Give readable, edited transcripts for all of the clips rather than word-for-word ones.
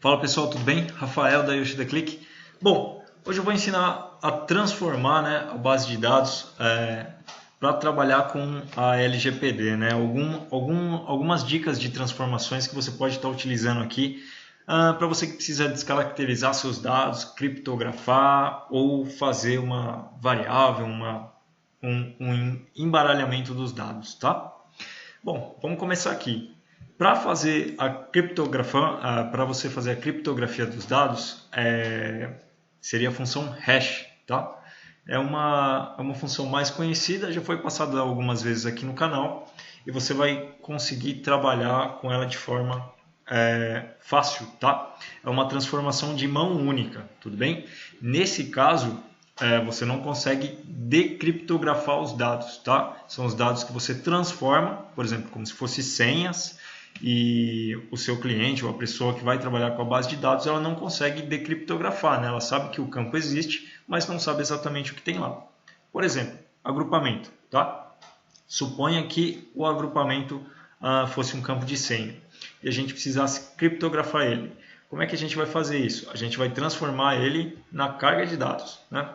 Fala pessoal, tudo bem? Rafael da Yoshida Click. Bom, hoje eu vou ensinar a transformar a base de dados para trabalhar com a LGPD. Algumas dicas de transformações que você pode estar utilizando aqui para você que precisa descaracterizar seus dados, criptografar ou fazer uma variável, um embaralhamento dos dados, tá? Bom, vamos começar aqui. Para fazer para você fazer a criptografia dos dados, seria a função hash, tá? É uma função mais conhecida, já foi passada algumas vezes aqui no canal e você vai conseguir trabalhar com ela de forma fácil, tá? É uma transformação de mão única, tudo bem? Nesse caso, você não consegue decriptografar os dados, tá? São os dados que você transforma, por exemplo, como se fossem senhas, e o seu cliente ou a pessoa que vai trabalhar com a base de dados, ela não consegue decriptografar, né? Ela sabe que o campo existe, mas não sabe exatamente o que tem lá. Por exemplo, agrupamento, tá? Suponha que o agrupamento fosse um campo de senha e a gente precisasse criptografar ele. Como é que a gente vai fazer isso? A gente vai transformar ele na carga de dados, né?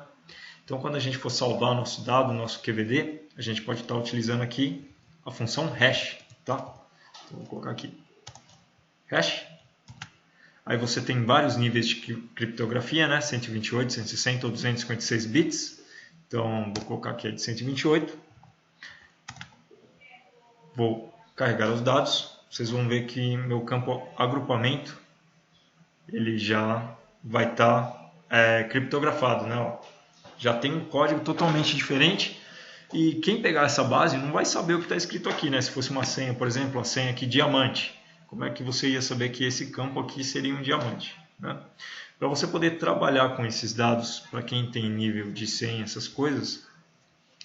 Então, quando a gente for salvar nosso dado, nosso QVD, a gente pode estar utilizando aqui a função hash, tá? Então, vou colocar aqui hash. Aí você tem vários níveis de criptografia, né? 128, 160 ou 256 bits. Então, vou colocar aqui a de 128. Vou carregar os dados. Vocês vão ver que meu campo agrupamento ele já vai estar criptografado, né? Ó, já tem um código totalmente diferente. E quem pegar essa base não vai saber o que está escrito aqui, né? Se fosse uma senha, por exemplo, a senha aqui diamante, como é que você ia saber que esse campo aqui seria um diamante, né? Para você poder trabalhar com esses dados, para quem tem nível de senha, essas coisas,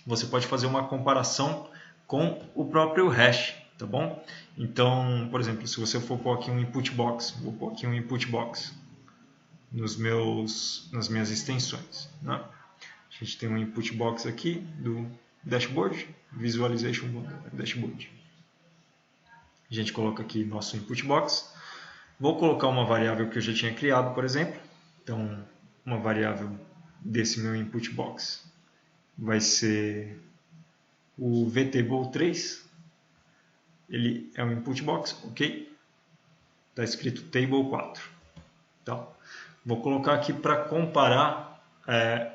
você pode fazer uma comparação com o próprio hash, tá bom? Então, por exemplo, se você for pôr aqui um input box, vou pôr aqui um input box nas minhas extensões, né? A gente tem um input box aqui do dashboard, visualization dashboard. A gente coloca aqui nosso input box. Vou colocar uma variável que eu já tinha criado, por exemplo. Então, uma variável desse meu input box vai ser o vtable3. Ele é um input box, ok? Está escrito table4. Tá? Vou colocar aqui para comparar,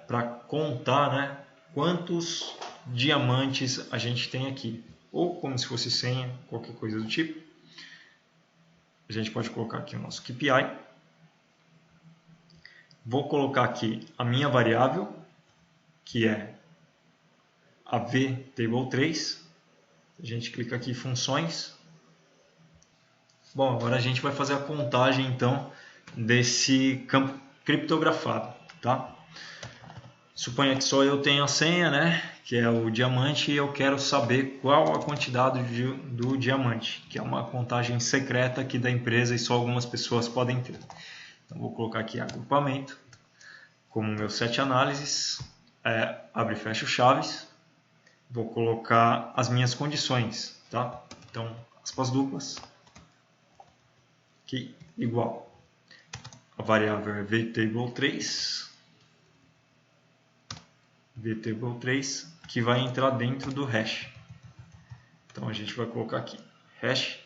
para contar, né, quantos diamantes a gente tem aqui, ou como se fosse senha, qualquer coisa do tipo. A gente pode colocar aqui o nosso KPI. Vou colocar aqui a minha variável, que é a vtable3. A gente clica aqui em funções. Bom, agora a gente vai fazer a contagem então desse campo criptografado, tá? Suponha que só eu tenho a senha, né, que é o diamante, e eu quero saber qual a quantidade do diamante, que é uma contagem secreta aqui da empresa e só algumas pessoas podem ter. Então vou colocar aqui agrupamento, como meu set análises, abre e fecha chaves. Vou colocar as minhas condições, tá? Então, aspas duplas, aqui igual. A variável é vtable3, que vai entrar dentro do hash. Então a gente vai colocar aqui hash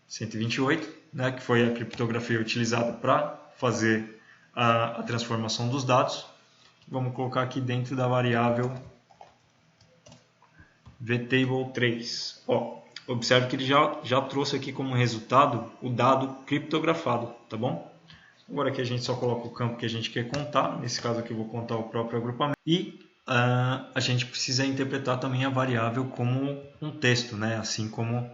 128, né, que foi a criptografia utilizada para fazer a transformação dos dados. Vamos colocar aqui dentro da variável vtable3. Ó, observe que ele já trouxe aqui como resultado o dado criptografado, tá bom? Agora aqui a gente só coloca o campo que a gente quer contar, nesse caso aqui eu vou contar o próprio agrupamento, e a gente precisa interpretar também a variável como um texto, né? assim como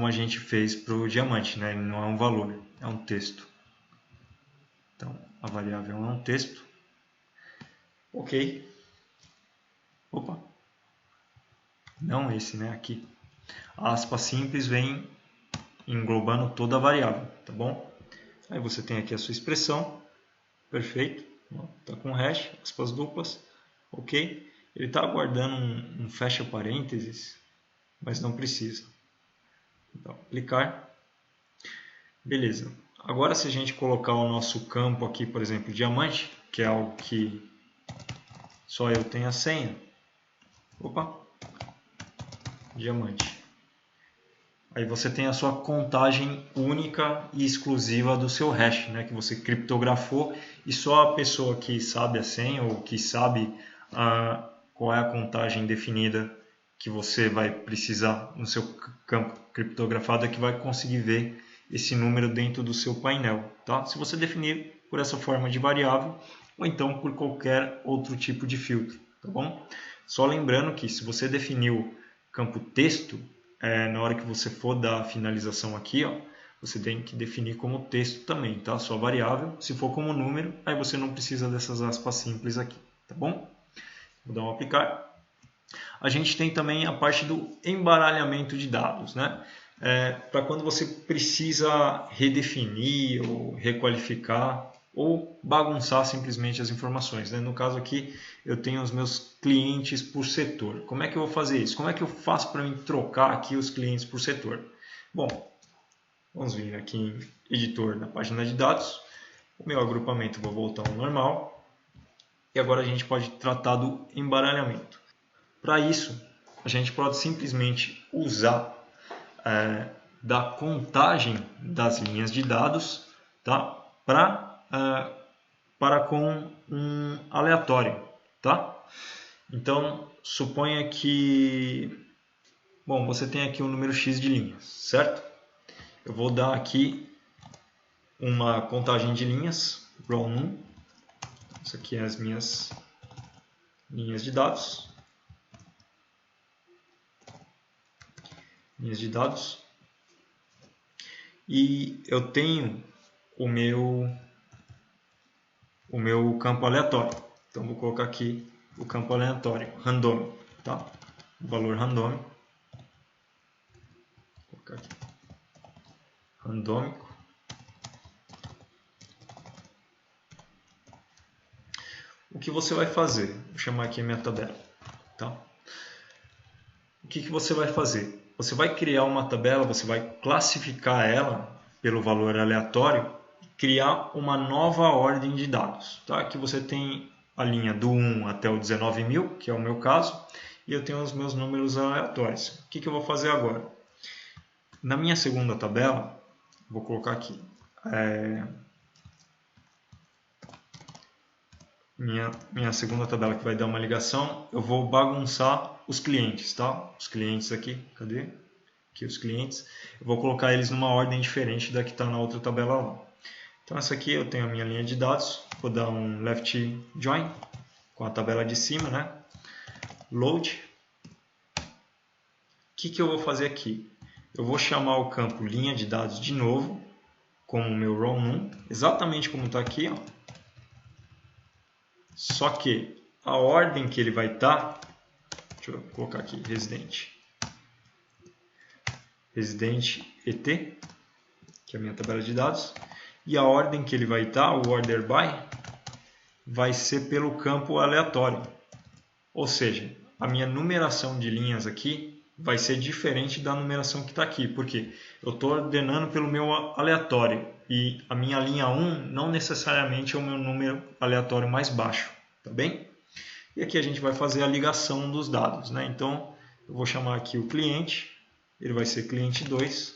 a gente fez para o diamante, né? Ele não é um valor, é um texto. Então a variável é um texto, ok. Opa, não esse, né? Aqui. A aspa simples vem englobando toda a variável, tá bom? Aí você tem aqui a sua expressão, perfeito, está com hash, aspas duplas, ok. Ele está aguardando um fecha parênteses, mas não precisa. Então, clicar, Beleza. Agora se a gente colocar o nosso campo aqui, por exemplo, diamante, que é algo que só eu tenho a senha. Opa! Diamante. Aí você tem a sua contagem única e exclusiva do seu hash, né, que você criptografou, e só a pessoa que sabe a senha ou que sabe qual é a contagem definida que você vai precisar no seu campo criptografado é que vai conseguir ver esse número dentro do seu painel. Tá? Se você definir por essa forma de variável ou então por qualquer outro tipo de filtro. Tá bom? Só lembrando que se você definiu campo texto, na hora que você for dar a finalização aqui, ó, você tem que definir como texto também, tá? Sua variável. Se for como número, aí você não precisa dessas aspas simples aqui, tá bom? Vou dar um aplicar. A gente tem também a parte do embaralhamento de dados, né? Para quando você precisa redefinir ou requalificar ou bagunçar simplesmente as informações, né? No caso aqui, eu tenho os meus clientes por setor. Como é que eu vou fazer isso? Como é que eu faço para mim trocar aqui os clientes por setor? Bom, vamos vir aqui em editor na página de dados. O meu agrupamento vou voltar ao normal. E agora a gente pode tratar do embaralhamento. Para isso, a gente pode simplesmente usar da contagem das linhas de dados, tá? Para com um aleatório. Tá? Então, suponha que você tem aqui um número X de linhas, certo? Eu vou dar aqui uma contagem de linhas, row1. Isso aqui é as minhas linhas de dados. E eu tenho o meu campo aleatório. Então vou colocar aqui o campo aleatório, randômico, tá? O valor randômico. Vou colocar aqui. Randômico. O que você vai fazer? Vou chamar aqui a minha tabela, tá? O que você vai fazer? Você vai criar uma tabela, você vai classificar ela pelo valor aleatório e criar uma nova ordem de dados. Tá? Aqui você tem a linha do 1 até o 19.000, que é o meu caso, e eu tenho os meus números aleatórios. O que eu vou fazer agora? Na minha segunda tabela, vou colocar aqui, minha segunda tabela que vai dar uma ligação, eu vou bagunçar os clientes, tá? Os clientes aqui, cadê? Aqui os clientes. Eu vou colocar eles numa ordem diferente da que está na outra tabela lá. Então essa aqui eu tenho a minha linha de dados, vou dar um left join com a tabela de cima, né? Load. O que eu vou fazer aqui? Eu vou chamar o campo linha de dados de novo, como o meu row1, exatamente como está aqui, ó. Só que a ordem que ele vai estar, deixa eu colocar aqui, residente ET, que é a minha tabela de dados, e a ordem que ele vai estar, o order by, vai ser pelo campo aleatório. Ou seja, a minha numeração de linhas aqui vai ser diferente da numeração que está aqui, porque eu estou ordenando pelo meu aleatório e a minha linha 1 não necessariamente é o meu número aleatório mais baixo, tá bem? E aqui a gente vai fazer a ligação dos dados, né? Então eu vou chamar aqui o cliente, ele vai ser cliente 2,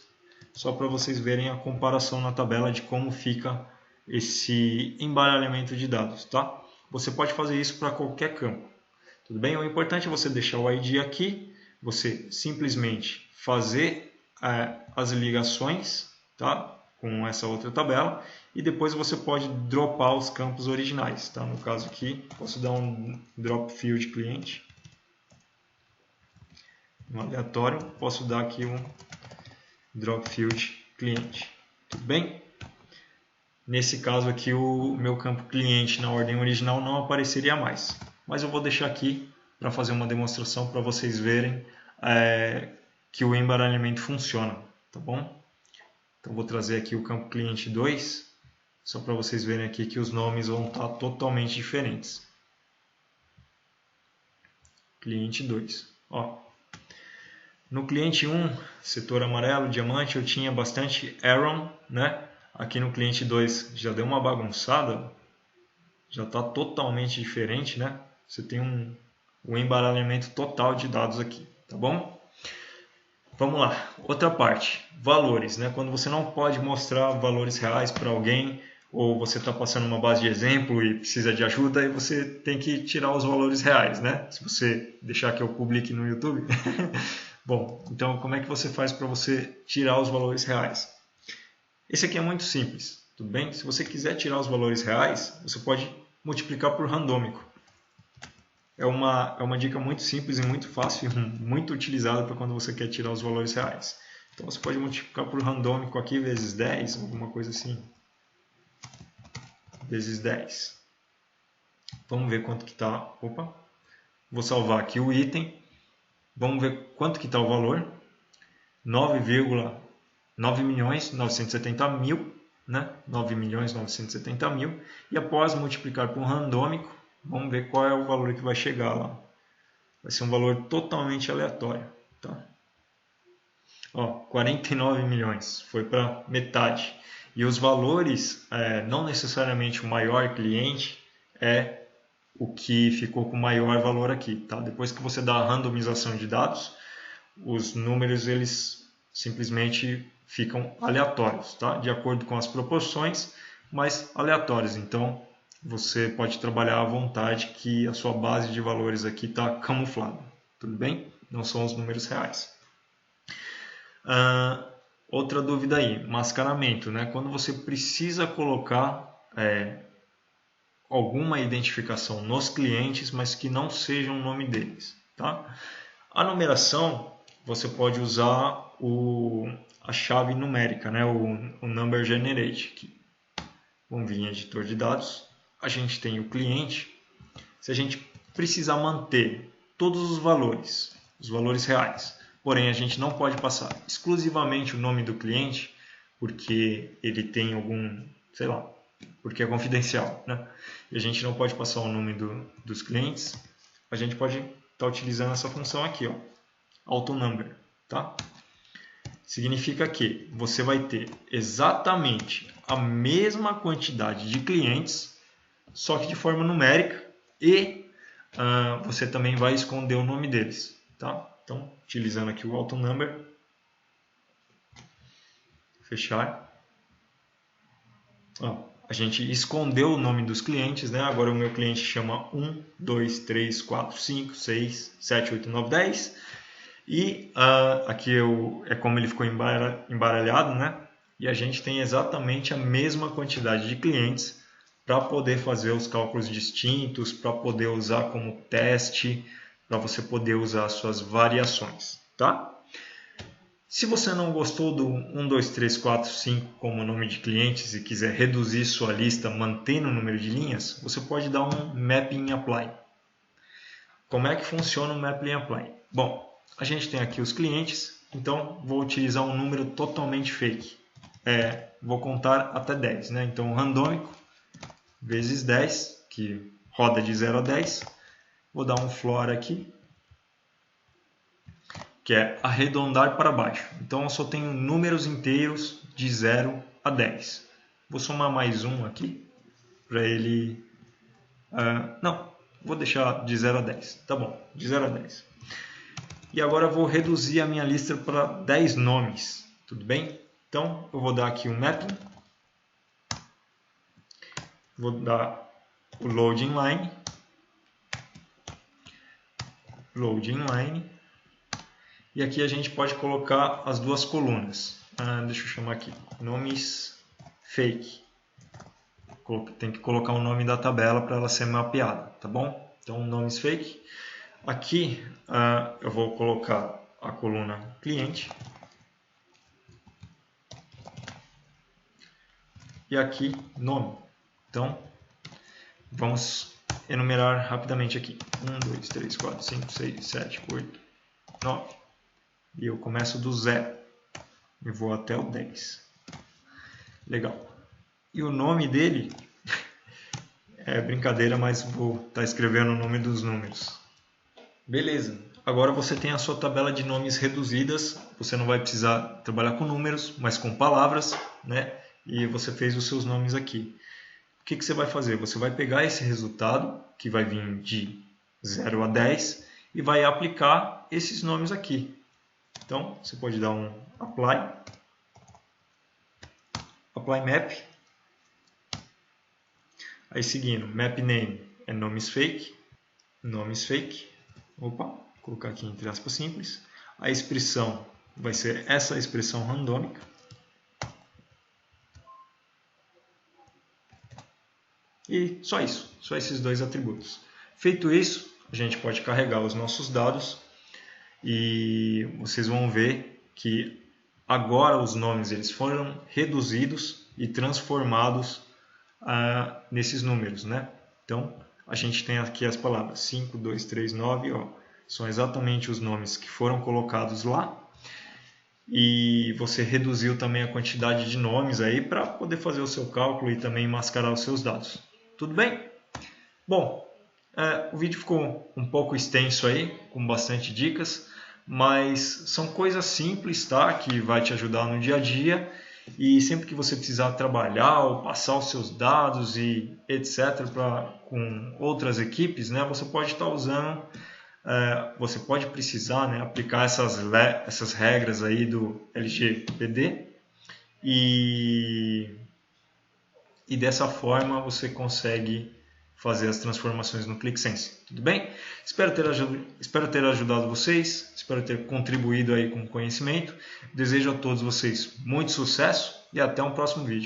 só para vocês verem a comparação na tabela de como fica esse embaralhamento de dados, tá? Você pode fazer isso para qualquer campo, tudo bem? O importante é você deixar o ID aqui, você simplesmente fazer as ligações, tá? Com essa outra tabela, e depois você pode dropar os campos originais, tá? No caso aqui, posso dar um drop field cliente, no aleatório, posso dar aqui um drop field cliente, tudo bem? Nesse caso aqui, o meu campo cliente na ordem original não apareceria mais, mas eu vou deixar aqui para fazer uma demonstração para vocês verem que o embaralhamento funciona, tá bom? Então vou trazer aqui o campo cliente 2, só para vocês verem aqui que os nomes vão estar totalmente diferentes. Cliente 2, ó. No cliente 1, setor amarelo, diamante, eu tinha bastante Aaron, né? Aqui no cliente 2 já deu uma bagunçada, já está totalmente diferente, né? Você tem um embaralhamento total de dados aqui, tá bom? Vamos lá, outra parte, valores, né? Quando você não pode mostrar valores reais para alguém, ou você está passando uma base de exemplo e precisa de ajuda, aí você tem que tirar os valores reais, né? Se você deixar que eu publique no YouTube. Bom, então como é que você faz para você tirar os valores reais? Esse aqui é muito simples, tudo bem? Se você quiser tirar os valores reais, você pode multiplicar por randômico. É uma dica muito simples e muito fácil, muito utilizada para quando você quer tirar os valores reais. Então você pode multiplicar por randômico aqui vezes 10, alguma coisa assim. Vezes 10. Vamos ver quanto que está. Opa! Vou salvar aqui o item. Vamos ver quanto que está o valor. 9.970.000, né? 9.970.000. E após multiplicar por randômico, vamos ver qual é o valor que vai chegar lá. Vai ser um valor totalmente aleatório. Tá? Ó, 49 milhões. Foi para metade. E os valores, não necessariamente o maior cliente é o que ficou com maior valor aqui. Tá? Depois que você dá a randomização de dados, os números eles simplesmente ficam aleatórios, tá? De acordo com as proporções, mas aleatórios. Então você pode trabalhar à vontade que a sua base de valores aqui está camuflada. Tudo bem? Não são os números reais. Outra dúvida aí, mascaramento, né? Quando você precisa colocar alguma identificação nos clientes, mas que não seja o nome deles, tá? A numeração, você pode usar a chave numérica, né? o number generate. Aqui. Vamos vir em editor de dados. A gente tem o cliente. Se a gente precisar manter todos os valores reais, porém a gente não pode passar exclusivamente o nome do cliente, porque ele tem algum, sei lá, porque é confidencial, né? E a gente não pode passar o nome dos clientes, a gente pode estar utilizando essa função aqui, ó, AutoNumber, tá? Significa que você vai ter exatamente a mesma quantidade de clientes, só que de forma numérica, e você também vai esconder o nome deles, tá? Então, utilizando aqui o AutoNumber, fechar. Ó, a gente escondeu o nome dos clientes, né? Agora o meu cliente chama 1, 2, 3, 4, 5, 6, 7, 8, 9, 10. E aqui é como ele ficou embaralhado, né? E a gente tem exatamente a mesma quantidade de clientes para poder fazer os cálculos distintos, para poder usar como teste, para você poder usar suas variações, tá? Se você não gostou do 1, 2, 3, 4, 5 como nome de clientes e quiser reduzir sua lista mantendo o número de linhas, você pode dar um mapping apply. Como é que funciona o mapping apply? Bom, a gente tem aqui os clientes, então vou utilizar um número totalmente fake. Vou contar até 10, né? Então randômico vezes 10, que roda de 0 a 10. Vou dar um floor aqui, que é arredondar para baixo. Então eu só tenho números inteiros de 0 a 10. Vou somar mais um aqui, para ele... não, vou deixar de 0 a 10. Tá bom, de 0 a 10. E agora eu vou reduzir a minha lista para 10 nomes, tudo bem? Então eu vou dar aqui um mapping. Vou dar o loading line. Loading line. E aqui a gente pode colocar as duas colunas. Deixa eu chamar aqui, nomes fake. Tem que colocar o nome da tabela para ela ser mapeada, tá bom? Então, nomes fake. Aqui eu vou colocar a coluna cliente. E aqui, nome. Então, vamos enumerar rapidamente aqui. 1, 2, 3, 4, 5, 6, 7, 8, 9. E eu começo do 0 e vou até o 10. Legal. E o nome dele é brincadeira, mas vou estar escrevendo o nome dos números. Beleza. agora você tem a sua tabela de nomes reduzidas. Você não vai precisar trabalhar com números, mas com palavras, né? E você fez os seus nomes aqui. O que você vai fazer? Você vai pegar esse resultado, que vai vir de 0 a 10, e vai aplicar esses nomes aqui. Então, você pode dar um Apply Map. Aí seguindo, Map Name é nomes fake. Opa, vou colocar aqui entre aspas simples. A expressão vai ser essa expressão randômica. E só isso, só esses dois atributos. Feito isso, a gente pode carregar os nossos dados e vocês vão ver que agora os nomes eles foram reduzidos e transformados nesses números, né? Então, a gente tem aqui as palavras 5, 2, 3, 9, ó, são exatamente os nomes que foram colocados lá. E você reduziu também a quantidade de nomes aí para poder fazer o seu cálculo e também mascarar os seus dados. Tudo bem? Bom, o vídeo ficou um pouco extenso aí, com bastante dicas, mas são coisas simples, tá? Que vai te ajudar no dia a dia. E sempre que você precisar trabalhar ou passar os seus dados e etc. com outras equipes, né? Você pode estar usando, você pode precisar, né, aplicar essas regras aí do LGPD e dessa forma você consegue fazer as transformações no ClickSense. Tudo bem? Espero ter ajudado vocês, espero ter contribuído aí com o conhecimento. Desejo a todos vocês muito sucesso e até um próximo vídeo.